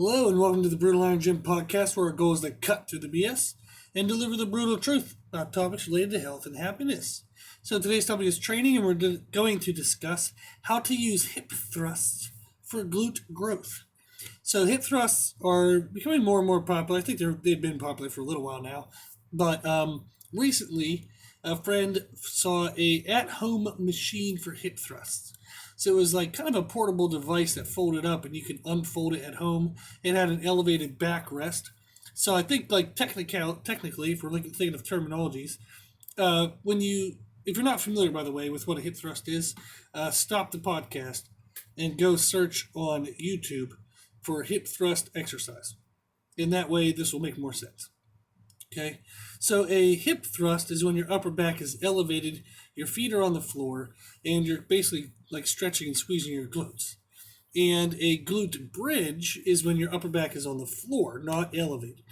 Hello and welcome to the Brutal Iron Gym podcast, where our goal is to cut through the BS and deliver the brutal truth about topics related to health and happiness. So today's topic is training, and we're going to discuss how to use hip thrusts for glute growth. So hip thrusts are becoming more and more popular. I think they've been popular for a little while now, but recently a friend saw a at-home machine for hip thrusts. So it was like kind of a portable device that folded up and you could unfold it at home. It had an elevated backrest. So I think like technically, if we're thinking of terminologies, if you're not familiar, by the way, with what a hip thrust is, stop the podcast and go search on YouTube for hip thrust exercise. In that way, this will make more sense. Okay, so a hip thrust is when your upper back is elevated, your feet are on the floor, and you're basically like stretching and squeezing your glutes. And a glute bridge is when your upper back is on the floor, not elevated.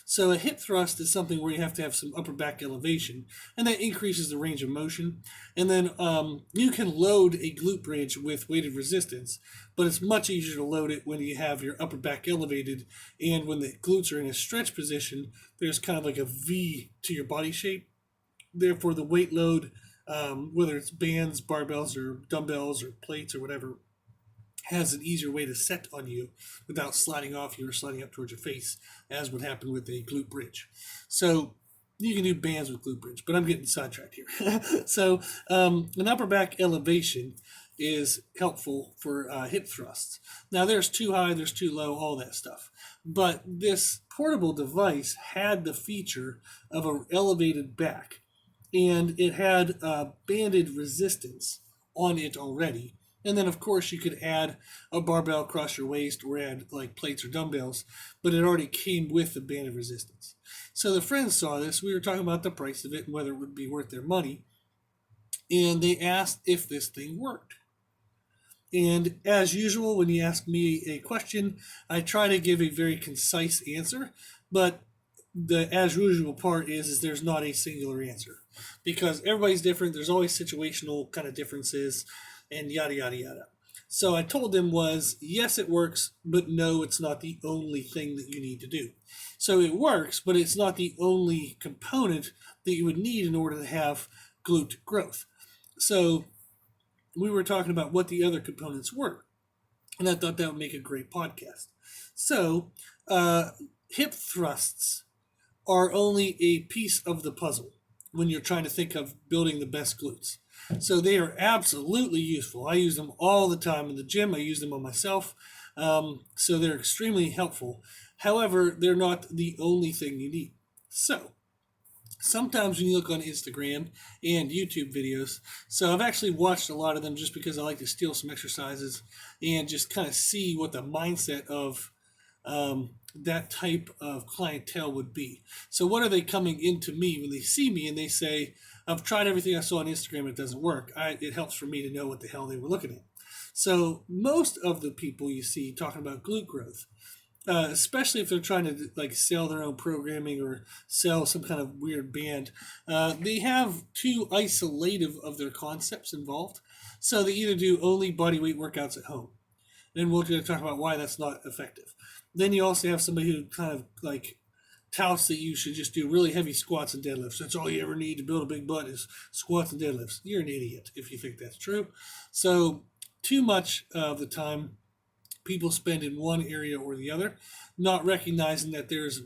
So a hip thrust is something where you have to have some upper back elevation, and that increases the range of motion. And then you can load a glute bridge with weighted resistance, but it's much easier to load it when you have your upper back elevated, and when the glutes are in a stretch position, there's kind of like a V to your body shape. Therefore, the weight load, whether it's bands, barbells, or dumbbells, or plates, or whatever, has an easier way to set on you without sliding off you or sliding up towards your face, as would happen with a glute bridge. So you can do bands with glute bridge, but I'm getting sidetracked here. So an upper back elevation is helpful for hip thrusts. Now there's too high, there's too low, all that stuff. But this portable device had the feature of an elevated back, and it had banded resistance on it already. And then, of course, you could add a barbell across your waist or add like plates or dumbbells, but it already came with the band of resistance. So the friends saw this. We were talking about the price of it and whether it would be worth their money. And they asked if this thing worked. And as usual, when you ask me a question, I try to give a very concise answer. But the as usual part is there's not a singular answer, because everybody's different. There's always situational kind of differences, and yada, yada, yada. So I told them yes, it works, but no, it's not the only thing that you need to do. So it works, but it's not the only component that you would need in order to have glute growth. So we were talking about what the other components were, and I thought that would make a great podcast. So hip thrusts are only a piece of the puzzle when you're trying to think of building the best glutes. So they are absolutely useful. I use them all the time in the gym. I use them on myself. So they're extremely helpful. However, they're not the only thing you need. So sometimes when you look on Instagram and YouTube videos, so I've actually watched a lot of them just because I like to steal some exercises and just kind of see what the mindset of that type of clientele would be. So what are they coming into me when they see me and they say, I've tried everything I saw on Instagram, it doesn't work. It helps for me to know what the hell they were looking at. So most of the people you see talking about glute growth, especially if they're trying to like sell their own programming or sell some kind of weird band, they have too isolative of their concepts involved. So they either do only body weight workouts at home. And we're going to talk about why that's not effective. Then you also have somebody who kind of like touts that you should just do really heavy squats and deadlifts. That's all you ever need to build a big butt is squats and deadlifts. You're an idiot if you think that's true. So too much of the time people spend in one area or the other, not recognizing that there's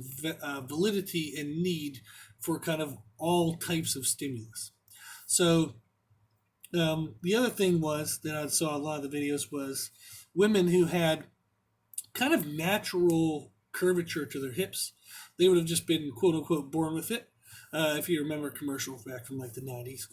validity and need for kind of all types of stimulus. So the other thing was that I saw a lot of the videos was women who had kind of natural curvature to their hips. They would have just been quote unquote born with it. If you remember commercials back from like the 90s.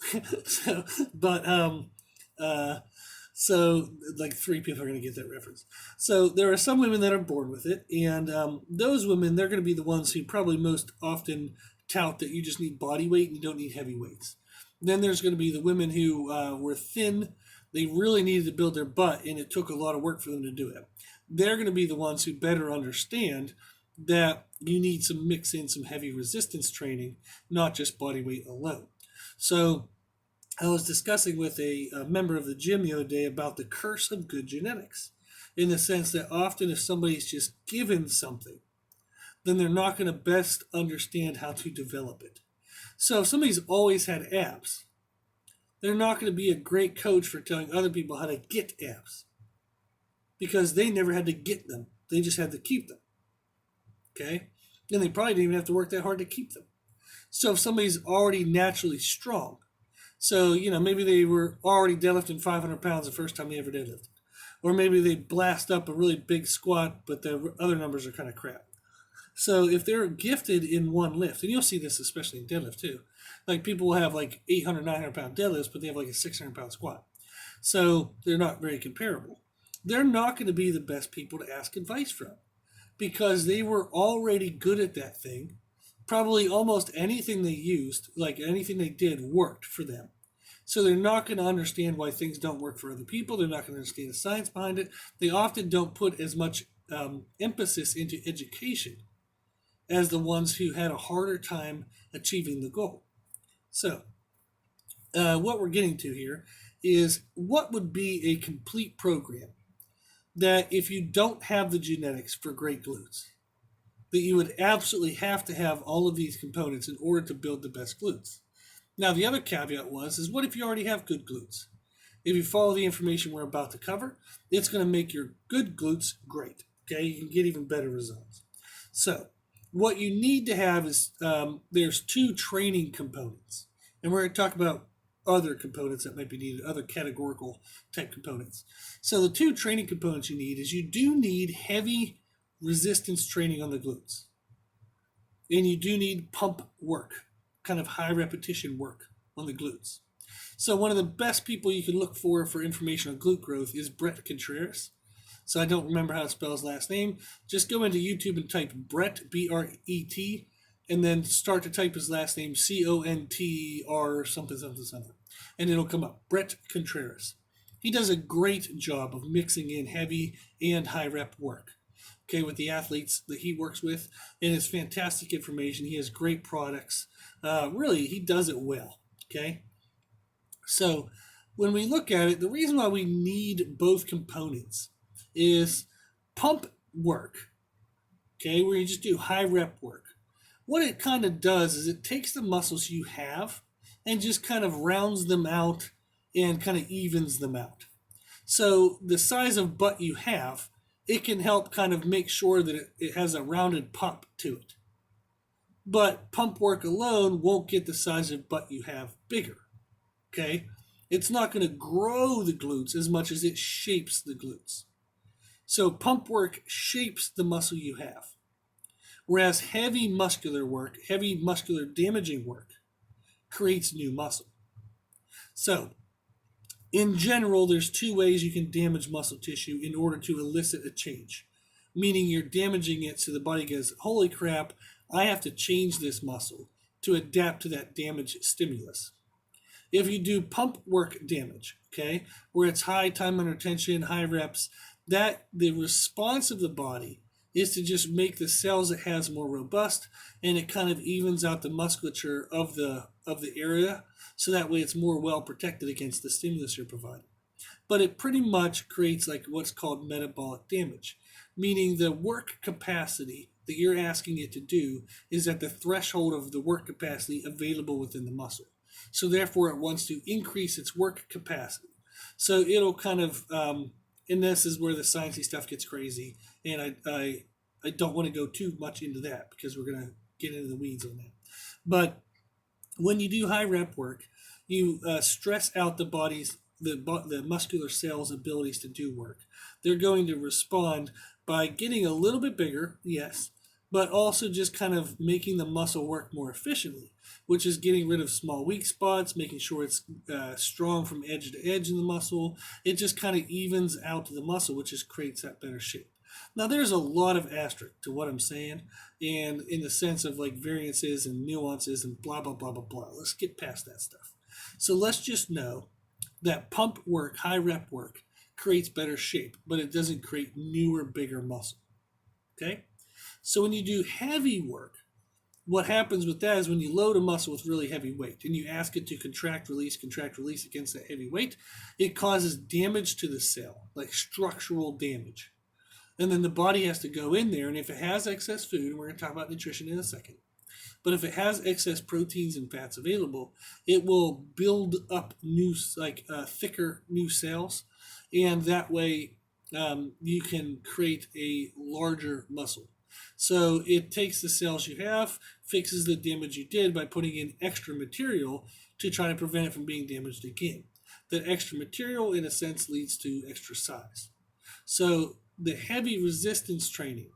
So like 3 people are going to get that reference. So there are some women that are born with it, and those women, they're going to be the ones who probably most often tout that you just need body weight and you don't need heavy weights. Then there's going to be the women who were thin. They really needed to build their butt, and it took a lot of work for them to do it. They're going to be the ones who better understand that you need to mix in some heavy resistance training, not just body weight alone. So I was discussing with a member of the gym the other day about the curse of good genetics. in the sense that often if somebody's just given something, then they're not going to best understand how to develop it. So if somebody's always had abs, they're not going to be a great coach for telling other people how to get abs because they never had to get them. They just had to keep them. Okay? And they probably didn't even have to work that hard to keep them. So if somebody's already naturally strong, so, maybe they were already deadlifting 500 pounds the first time they ever deadlifted. Or maybe they blast up a really big squat, but the other numbers are kind of crap. So if they're gifted in one lift, and you'll see this especially in deadlift too, like people will have like 800, 900 pound deadlifts, but they have like a 600 pound squat. So they're not very comparable. They're not going to be the best people to ask advice from because they were already good at that thing. Probably almost anything they used, like anything they did, worked for them. So they're not going to understand why things don't work for other people. They're not going to understand the science behind it. They often don't put as much emphasis into education as the ones who had a harder time achieving the goal. So what we're getting to here is what would be a complete program that if you don't have the genetics for great glutes, that you would absolutely have to have all of these components in order to build the best glutes. Now, the other caveat is what if you already have good glutes? If you follow the information we're about to cover, it's going to make your good glutes great. Okay, you can get even better results. So, what you need to have is there's two training components, and we're going to talk about other components that might be needed, other categorical type components. So, the two training components you need is you do need heavy resistance training on the glutes. And you do need pump work, kind of high repetition work on the glutes. So one of the best people you can look for information on glute growth is Brett Contreras. So I don't remember how to spell his last name. Just go into YouTube and type Brett, B-R-E-T, and then start to type his last name, C-O-N-T-R something. And it'll come up, Brett Contreras. He does a great job of mixing in heavy and high rep work. Okay, with the athletes that he works with, and it's fantastic information. He has great products. Really, he does it well. Okay, so when we look at it, the reason why we need both components is pump work. Okay, where you just do high rep work. What it kind of does is it takes the muscles you have and just kind of rounds them out and kind of evens them out. So the size of butt you have, it can help kind of make sure that it has a rounded pump to it. But pump work alone won't get the size of butt you have bigger. Okay? It's not going to grow the glutes as much as it shapes the glutes. So pump work shapes the muscle you have. Whereas heavy muscular work, heavy muscular damaging work, creates new muscle. So in general, there's two ways you can damage muscle tissue in order to elicit a change. Meaning you're damaging it so the body goes, holy crap, I have to change this muscle to adapt to that damaged stimulus. If you do pump work damage, okay, where it's high time under tension, high reps, that the response of the body is to just make the cells it has more robust, and it kind of evens out the musculature of the area, so that way it's more well protected against the stimulus you're providing. But it pretty much creates like what's called metabolic damage, meaning the work capacity that you're asking it to do is at the threshold of the work capacity available within the muscle. So therefore it wants to increase its work capacity. So it'll kind of, and this is where the sciencey stuff gets crazy, and I don't want to go too much into that because we're going to get into the weeds on that. But when you do high rep work, you stress out the body's, the muscular cells' abilities to do work. They're going to respond by getting a little bit bigger, yes, but also just kind of making the muscle work more efficiently, which is getting rid of small weak spots, making sure it's strong from edge to edge in the muscle. It just kind of evens out the muscle, which just creates that better shape. Now, there's a lot of asterisk to what I'm saying, and in the sense of like variances and nuances and blah, blah, blah, blah, blah. Let's get past that stuff. So let's just know that pump work, high rep work, creates better shape, but it doesn't create newer, bigger muscle. Okay? So when you do heavy work, what happens with that is when you load a muscle with really heavy weight and you ask it to contract, release against that heavy weight, it causes damage to the cell, like structural damage. And then the body has to go in there, and if it has excess food, and we're going to talk about nutrition in a second, but if it has excess proteins and fats available, it will build up new, thicker new cells, and that way you can create a larger muscle. So it takes the cells you have, fixes the damage you did by putting in extra material to try to prevent it from being damaged again. That extra material, in a sense, leads to extra size. So the heavy resistance training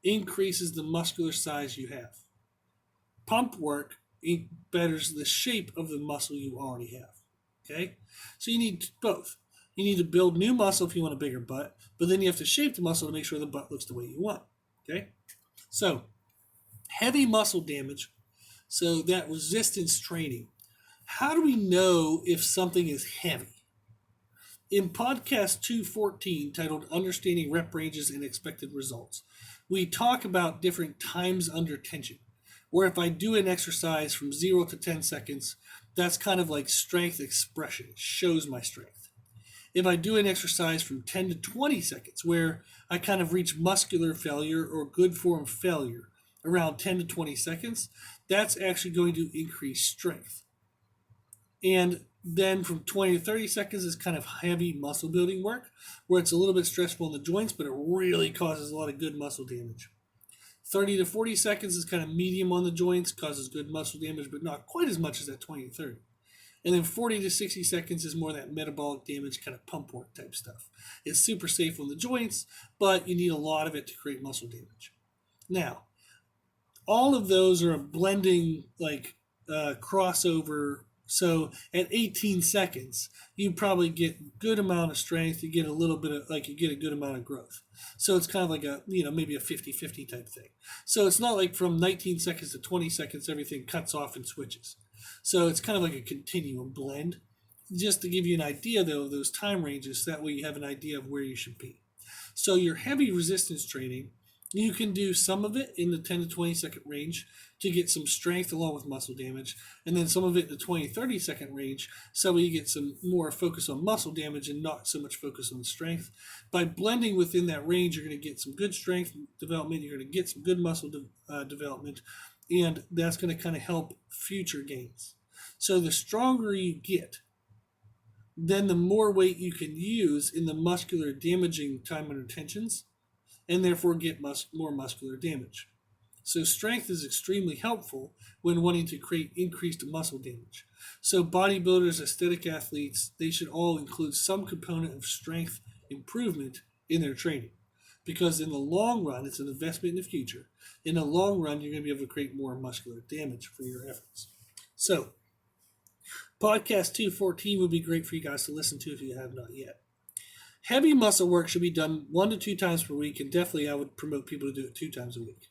increases the muscular size you have. Pump work betters the shape of the muscle you already have. Okay? So you need both. You need to build new muscle if you want a bigger butt, but then you have to shape the muscle to make sure the butt looks the way you want. Okay? So, heavy muscle damage, so that resistance training. How do we know if something is heavy? In podcast 214, titled Understanding Rep Ranges and Expected Results, we talk about different times under tension, where if I do an exercise from 0 to 10 seconds, that's kind of like strength expression. It shows my strength. If I do an exercise from 10 to 20 seconds, where I kind of reach muscular failure or good form failure around 10 to 20 seconds, that's actually going to increase strength. And then from 20 to 30 seconds is kind of heavy muscle building work, where it's a little bit stressful in the joints, but it really causes a lot of good muscle damage. 30 to 40 seconds is kind of medium on the joints, causes good muscle damage, but not quite as much as that 20 to 30. And then 40 to 60 seconds is more that metabolic damage, kind of pump work type stuff. It's super safe on the joints, but you need a lot of it to create muscle damage. Now, all of those are a blending, crossover. So at 18 seconds, you probably get good amount of strength. You get a little bit of, you get a good amount of growth. So it's kind of like maybe a 50-50 type thing. So it's not like from 19 seconds to 20 seconds, everything cuts off and switches. So it's kind of like a continuum blend. Just to give you an idea, though, of those time ranges, that way you have an idea of where you should be. So your heavy resistance training, you can do some of it in the 10 to 20 second range to get some strength along with muscle damage, and then some of it in the 20-30 second range so you get some more focus on muscle damage and not so much focus on strength. By blending within that range, you're going to get some good strength development, you're going to get some good muscle development, and that's going to kind of help future gains. So the stronger you get, then the more weight you can use in the muscular damaging time under tensions, and therefore get more muscular damage. So strength is extremely helpful when wanting to create increased muscle damage. So bodybuilders, aesthetic athletes, they should all include some component of strength improvement in their training. Because in the long run, it's an investment in the future. In the long run, you're going to be able to create more muscular damage for your efforts. So, podcast 214 would be great for you guys to listen to if you have not yet. Heavy muscle work should be done 1 to 2 times per week, and definitely I would promote people to do it 2 times a week.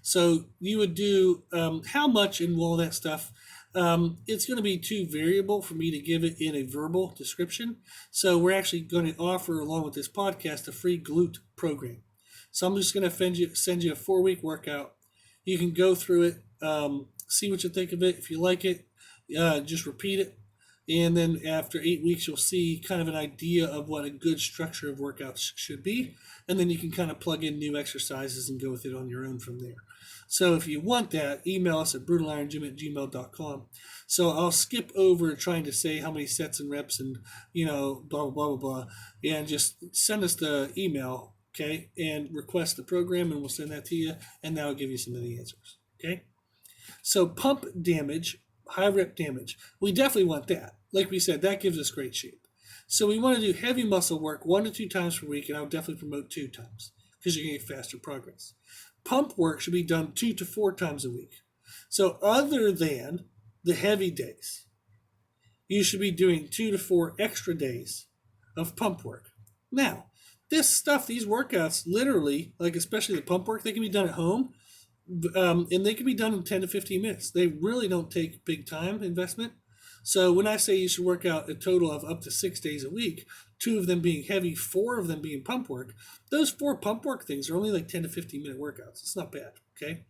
So you would do how much and all that stuff. It's going to be too variable for me to give it in a verbal description. So we're actually going to offer, along with this podcast, a free glute program. So I'm just going to send you a 4-week workout. You can go through it, see what you think of it. If you like it, just repeat it. And then after 8 weeks, you'll see kind of an idea of what a good structure of workouts should be. And then you can kind of plug in new exercises and go with it on your own from there. So if you want that, email us at brutalirongym@gmail.com. So I'll skip over trying to say how many sets and reps and, blah, blah, blah, blah, blah. And just send us the email, okay, and request the program, and we'll send that to you. And that'll give you some of the answers, okay? So pump damage, high rep damage, we definitely want that. Like we said, that gives us great shape. So we want to do heavy muscle work 1 to 2 times per week, and I'll definitely promote 2 times because you're going to get faster progress. Pump work should be done 2 to 4 times a week. So other than the heavy days, you should be doing 2 to 4 extra days of pump work. Now, this stuff, these workouts, literally, especially the pump work, they can be done at home. And they can be done in 10 to 15 minutes. They really don't take big time investment. So when I say you should work out a total of up to 6 days a week, 2 of them being heavy, 4 of them being pump work, those 4 pump work things are only 10 to 15 minute workouts. It's not bad, okay?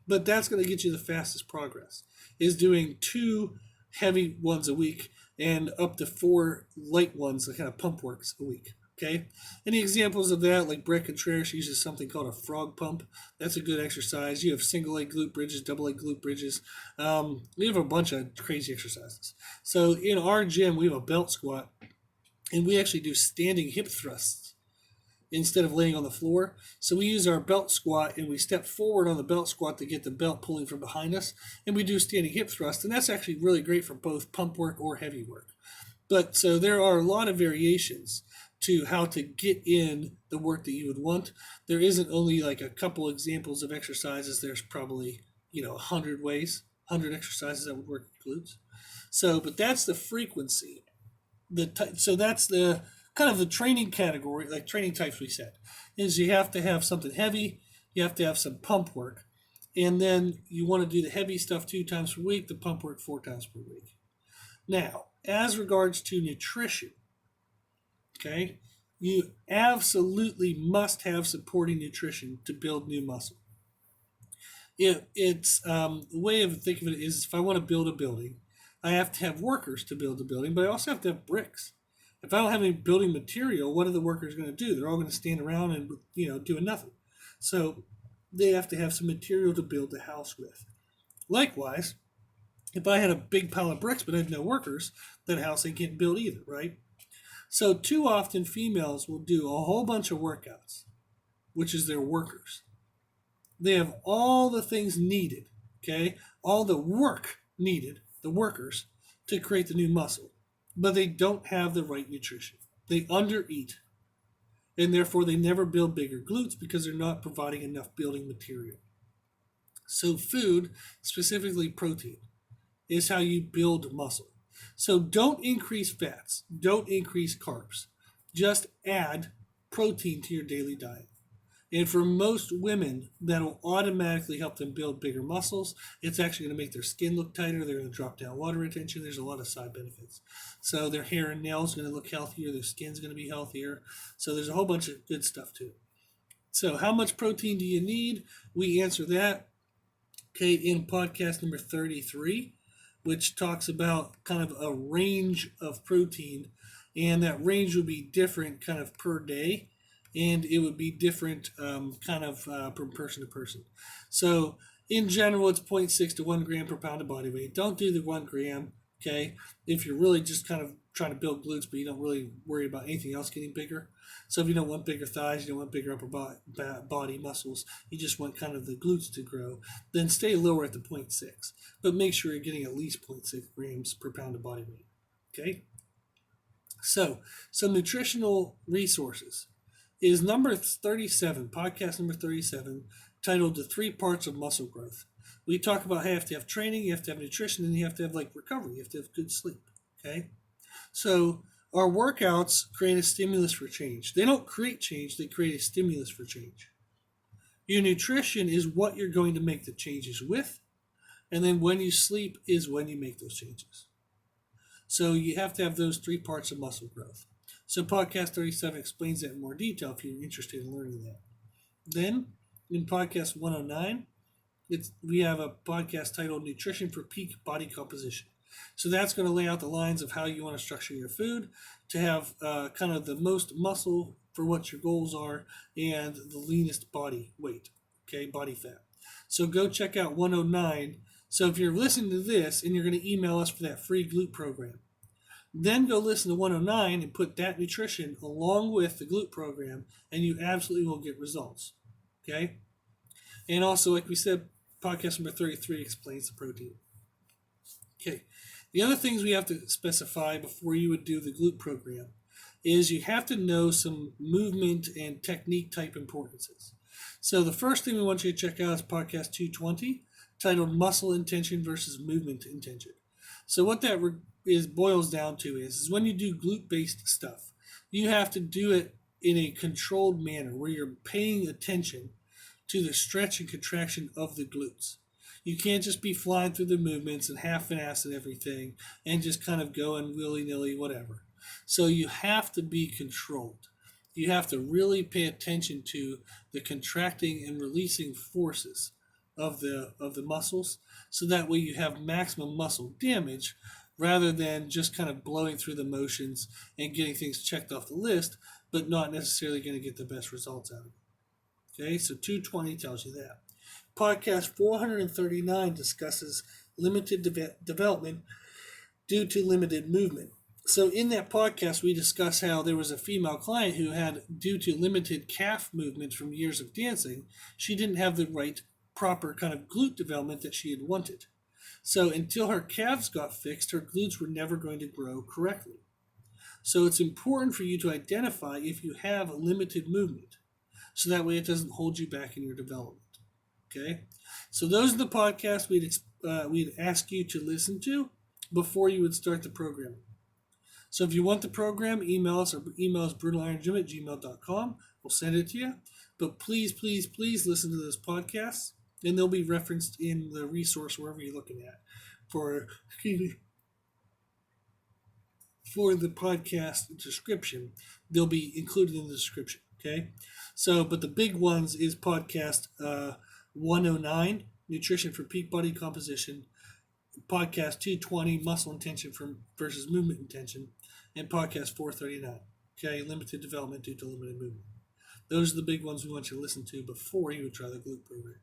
But that's going to get you the fastest progress, is doing 2 heavy ones a week and up to 4 light ones, the kind of pump works a week. Okay. Any examples of that? Like Brett Contreras uses something called a frog pump. That's a good exercise. You have single leg glute bridges, double leg glute bridges. We have a bunch of crazy exercises. So in our gym, we have a belt squat, and we actually do standing hip thrusts instead of laying on the floor. So we use our belt squat and we step forward on the belt squat to get the belt pulling from behind us, and we do standing hip thrust, and that's actually really great for both pump work or heavy work. But so there are a lot of variations to how to get in the work that you would want. There isn't only like a couple examples of exercises. There's probably 100 ways, 100 exercises that would work with glutes. So, but that's the frequency. So that's the kind of the training category, like training types we said, is you have to have something heavy, you have to have some pump work, and then you want to do the heavy stuff 2 times per week, the pump work 4 times per week. Now, as regards to nutrition, okay, you absolutely must have supporting nutrition to build new muscle. It's the way of thinking of it is, if I want to build a building, I have to have workers to build the building, but I also have to have bricks. If I don't have any building material, what are the workers going to do? They're all going to stand around and doing nothing. So they have to have some material to build the house with. Likewise, if I had a big pile of bricks but I had no workers, that house ain't getting built either, right? So too often females will do a whole bunch of workouts, which is their workers. They have all the things needed, okay? All the work needed, the workers, to create the new muscle. But they don't have the right nutrition. They undereat. And therefore they never build bigger glutes because they're not providing enough building material. So food, specifically protein, is how you build muscle. So don't increase fats. Don't increase carbs. Just add protein to your daily diet. And for most women, that'll automatically help them build bigger muscles. It's actually going to make their skin look tighter. They're going to drop down water retention. There's a lot of side benefits. So their hair and nails are going to look healthier. Their skin's going to be healthier. So there's a whole bunch of good stuff to it. So how much protein do you need? We answer that, okay, in podcast number 33, which talks about kind of a range of protein. And that range will be different kind of per day. And it would be different from person to person. So in general, it's 0.6 to 1 gram per pound of body weight. Don't do the 1 gram, okay, if you're really just kind of trying to build glutes, but you don't really worry about anything else getting bigger. So if you don't want bigger thighs, you don't want bigger upper body muscles, you just want kind of the glutes to grow, then stay lower at the 0.6. But make sure you're getting at least 0.6 grams per pound of body weight, okay? So some nutritional resources is number 37, podcast number 37, titled The 3 Parts of Muscle Growth. We talk about how you have to have training, you have to have nutrition, and you have to have recovery. You have to have good sleep, okay? So our workouts create a stimulus for change. They don't create change, they create a stimulus for change. Your nutrition is what you're going to make the changes with, and then when you sleep is when you make those changes. So you have to have those 3 parts of muscle growth. So podcast 37 explains that in more detail if you're interested in learning that. Then in podcast 109, we have a podcast titled Nutrition for Peak Body Composition. So that's going to lay out the lines of how you want to structure your food to have kind of the most muscle for what your goals are and the leanest body weight, okay, body fat. So go check out 109. So if you're listening to this and you're going to email us for that free glute program, then go listen to 109 and put that nutrition along with the glute program, and you absolutely will get results. Okay? And also, like we said, podcast number 33 explains the protein. Okay. The other things we have to specify before you would do the glute program is you have to know some movement and technique type importances. So the first thing we want you to check out is podcast 220, titled Muscle Intention versus Movement Intention. So what that boils down to is when you do glute-based stuff, you have to do it in a controlled manner where you're paying attention to the stretch and contraction of the glutes. You can't just be flying through the movements and half-assing everything and just kind of going willy-nilly, whatever. So you have to be controlled. You have to really pay attention to the contracting and releasing forces of the muscles, so that way you have maximum muscle damage rather than just kind of blowing through the motions and getting things checked off the list, but not necessarily going to get the best results out of it. Okay, so 220 tells you that. Podcast 439 discusses limited development due to limited movement. So in that podcast, we discuss how there was a female client who had, due to limited calf movement from years of dancing, she didn't have the right proper kind of glute development that she had wanted. So until her calves got fixed, her glutes were never going to grow correctly. So it's important for you to identify if you have limited movement, so that way it doesn't hold you back in your development. Okay, so those are the podcasts we'd ask you to listen to before you would start the program. So if you want the program, email us. Our email is brutalironGym@gmail.com. We'll send it to you. But please, please, please listen to those podcasts, and they'll be referenced in the resource wherever you're looking at for the podcast description. They'll be included in the description. Okay, so but the big ones is podcast 109, Nutrition for Peak Body Composition, podcast 220, Muscle Intention versus Movement Intention, and podcast 439, okay, Limited Development due to Limited Movement. Those are the big ones we want you to listen to before you would try the glute program.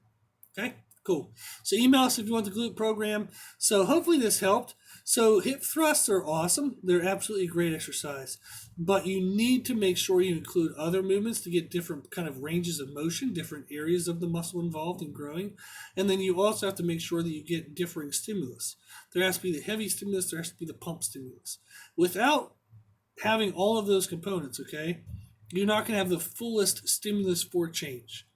Okay, cool. So email us if you want the glute program. So hopefully this helped. So hip thrusts are awesome. They're absolutely great exercise. But you need to make sure you include other movements to get different kind of ranges of motion, different areas of the muscle involved in growing. And then you also have to make sure that you get differing stimulus. There has to be the heavy stimulus, there has to be the pump stimulus. Without having all of those components, okay, you're not going to have the fullest stimulus for change.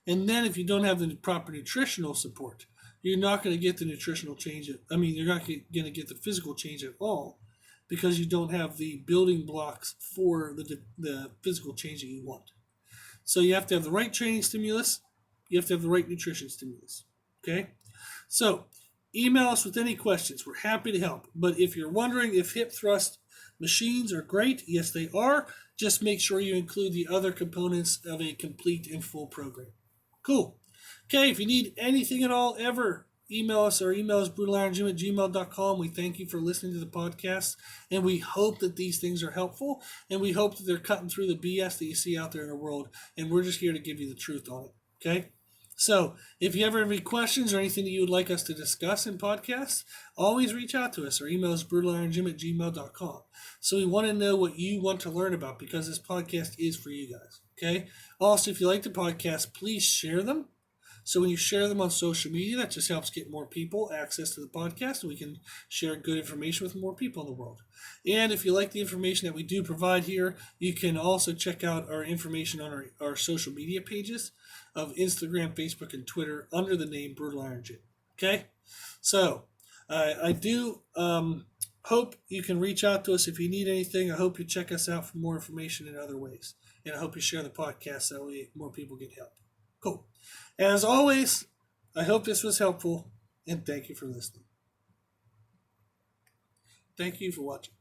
And then if you don't have the proper nutritional support, you're not going to get the nutritional change. You're not going to get the physical change at all, because you don't have the building blocks for the physical change that you want. So you have to have the right training stimulus. You have to have the right nutrition stimulus. Okay? So email us with any questions. We're happy to help. But if you're wondering if hip thrust machines are great, yes, they are. Just make sure you include the other components of a complete and full program. Cool. Okay, if you need anything at all ever, email us. Our email is brutalironGym@gmail.com. We thank you for listening to the podcast, and we hope that these things are helpful, and we hope that they're cutting through the BS that you see out there in the world, and we're just here to give you the truth on it. Okay? So if you ever have any questions or anything that you would like us to discuss in podcasts, always reach out to us. Our email is brutalironGym@gmail.com. So we want to know what you want to learn about, because this podcast is for you guys. Okay? Also, if you like the podcast, please share them. So when you share them on social media, that just helps get more people access to the podcast, and we can share good information with more people in the world. And if you like the information that we do provide here, you can also check out our information on our social media pages of Instagram, Facebook, and Twitter under the name Brutal Iron Gym. Okay? So I do hope you can reach out to us if you need anything. I hope you check us out for more information in other ways. And I hope you share the podcast so that way more people get help. Cool. As always, I hope this was helpful, and thank you for listening. Thank you for watching.